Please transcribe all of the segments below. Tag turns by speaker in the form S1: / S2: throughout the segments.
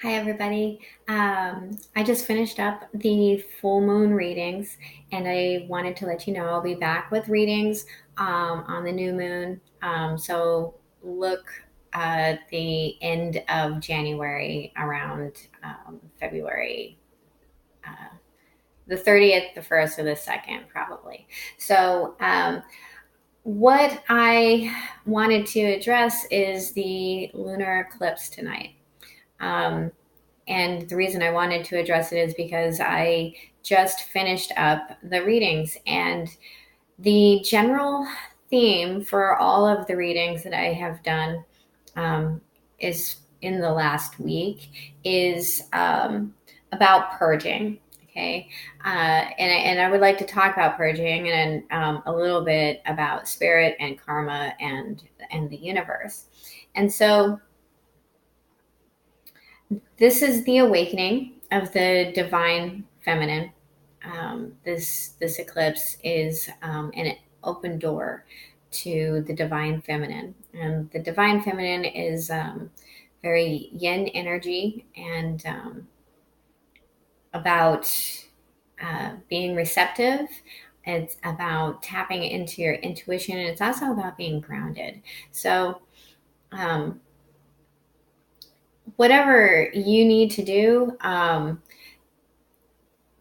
S1: Hi, everybody. I just finished up the full moon readings, and I wanted to let you know I'll be back with readings on the new moon. So look at the end of January, around February, uh, the 30th, the 1st, or the 2nd, probably. So, what I wanted to address is the lunar eclipse tonight. Um, And the reason I wanted to address it is because I just finished up the readings, and the general theme for all of the readings that I have done is in the last week is about purging. Okay, and I would like to talk about purging and a little bit about spirit and karma and the universe. And so this is the awakening of the divine feminine. This eclipse is an open door to the divine feminine, and the divine feminine is very yin energy and about being receptive. It's about tapping into your intuition, and it's also about being grounded. So, um, whatever you need to do,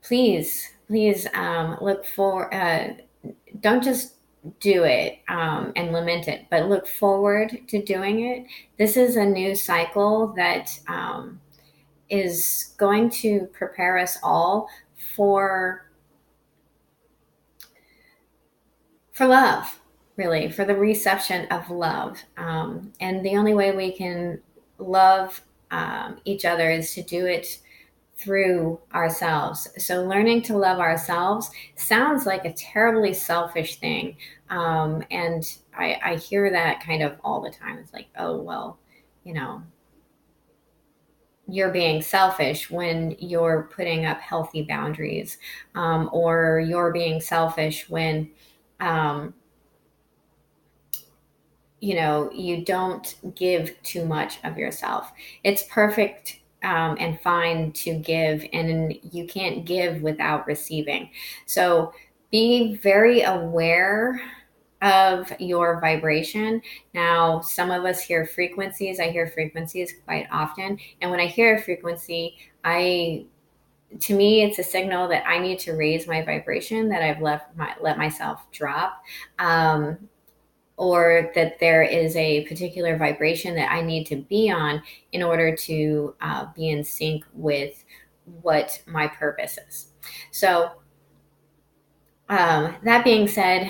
S1: please look for don't just do it and lament it, but look forward to doing it. This is a new cycle that is going to prepare us all for for love, really, for the reception of love. And the only way we can love each other is to do it through ourselves. So learning to love ourselves sounds like a terribly selfish thing. And I hear that kind of all the time. It's like, oh, well, you know, you're being selfish when you're putting up healthy boundaries, or you're being selfish when, um, you don't give too much of yourself. It's perfect and fine to give, and you can't give without receiving. So be very aware of your vibration. Now, some of us hear frequencies. I hear frequencies quite often. And when I hear a frequency, to me, it's a signal that I need to raise my vibration, that I've let myself drop. Or that there is a particular vibration that I need to be on in order to be in sync with what my purpose is. So, that being said,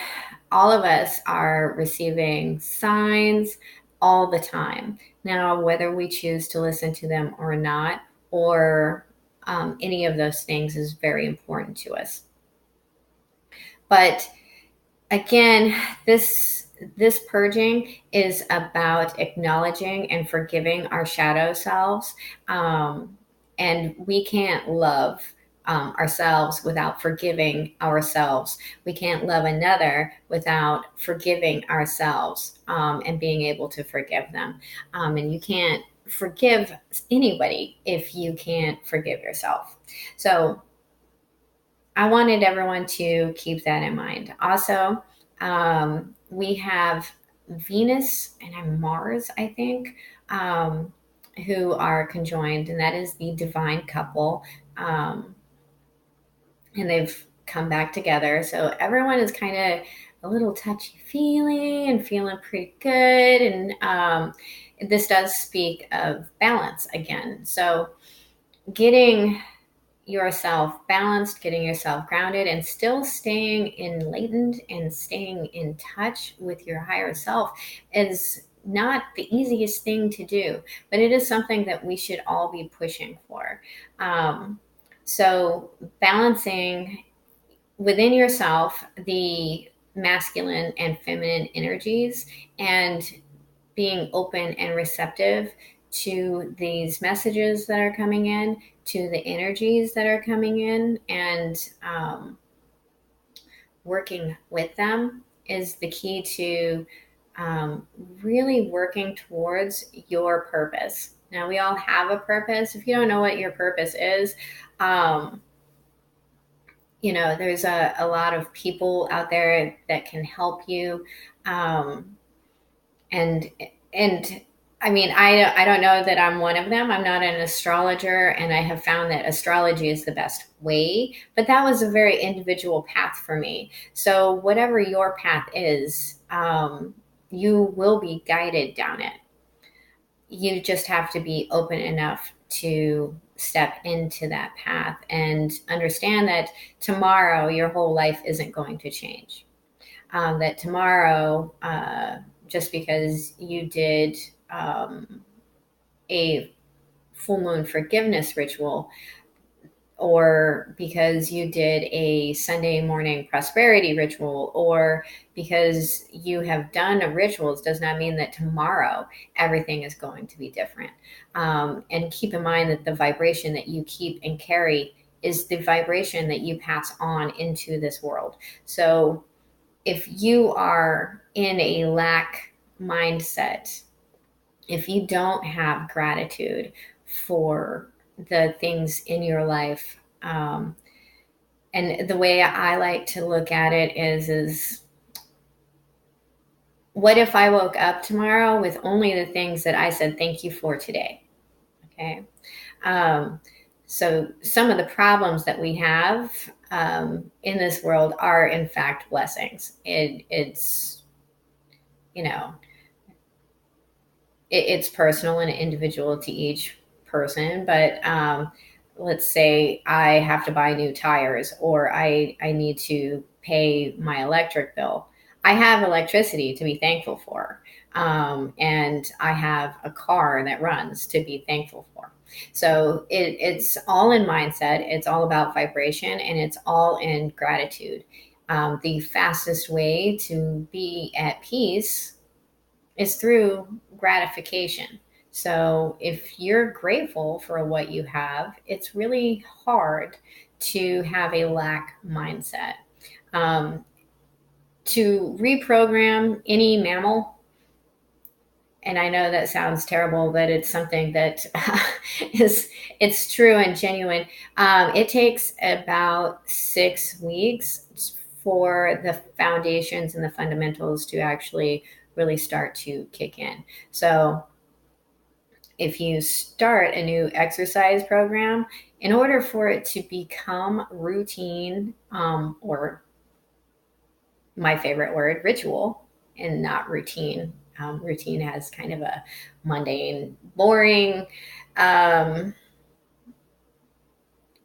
S1: all of us are receiving signs all the time. Now, whether we choose to listen to them or not, or any of those things, is very important to us. But again, this purging is about acknowledging and forgiving our shadow selves, and we can't love ourselves without forgiving ourselves. We can't love another without forgiving ourselves, and being able to forgive them. And you can't forgive anybody if you can't forgive yourself. So I wanted everyone to keep that in mind. Also, we have Venus and Mars, I think, who are conjoined, and that is the divine couple. And they've come back together. So everyone is kind of a little touchy feely and feeling pretty good. And this does speak of balance again. So getting yourself balanced, getting yourself grounded, and still staying enlightened and staying in touch with your higher self is not the easiest thing to do, but it is something that we should all be pushing for. So, balancing within yourself the masculine and feminine energies, and being open and receptive to these messages that are coming in, to the energies that are coming in, and working with them is the key to really working towards your purpose. Now, we all have a purpose. If you don't know what your purpose is, um, there's a lot of people out there that can help you. Um, and and I mean, I don't know that I'm one of them. I'm not an astrologer, and I have found that astrology is the best way, but that was a very individual path for me. So whatever your path is, you will be guided down it. You just have to be open enough to step into that path and understand that tomorrow your whole life isn't going to change. That tomorrow, just because you did um, a full moon forgiveness ritual, or because you did a Sunday morning prosperity ritual, or because you have done a rituals, does not mean that tomorrow everything is going to be different. And keep in mind that the vibration that you keep and carry is the vibration that you pass on into this world. So if you are in a lack mindset, if you don't have gratitude for the things in your life, and the way I like to look at it is what if I woke up tomorrow with only the things that I said thank you for today? Okay. Um, so some of the problems that we have in this world are in fact blessings. It's you know it's personal and individual to each person, but let's say I have to buy new tires, or I need to pay my electric bill. I have electricity to be thankful for, and I have a car that runs to be thankful for. So it's all in mindset, it's all about vibration, and it's all in gratitude. The fastest way to be at peace is through gratification. So if you're grateful for what you have, it's really hard to have a lack mindset. Um, to reprogram any mammal, and I know that sounds terrible, but it's something that is it's true and genuine. It takes about 6 weeks for the foundations and the fundamentals to actually really start to kick in. So if you start a new exercise program, in order for it to become routine, or my favorite word, ritual, and not routine. Routine has kind of a mundane, boring um,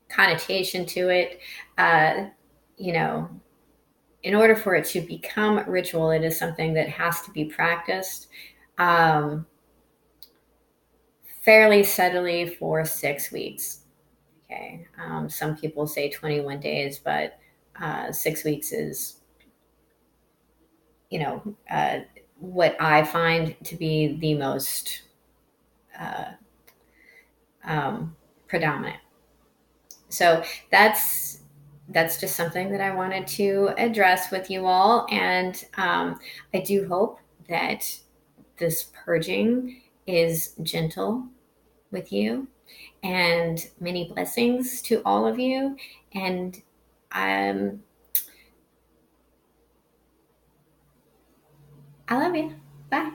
S1: connotation to it. Uh, you know, in order for it to become ritual, it is something that has to be practiced um, fairly steadily for 6 weeks. Okay. Some people say 21 days, but 6 weeks is, what I find to be the most uh, predominant. So that's just something that I wanted to address with you all, and I do hope that this purging is gentle with you, and many blessings to all of you. And um, I love you. Bye.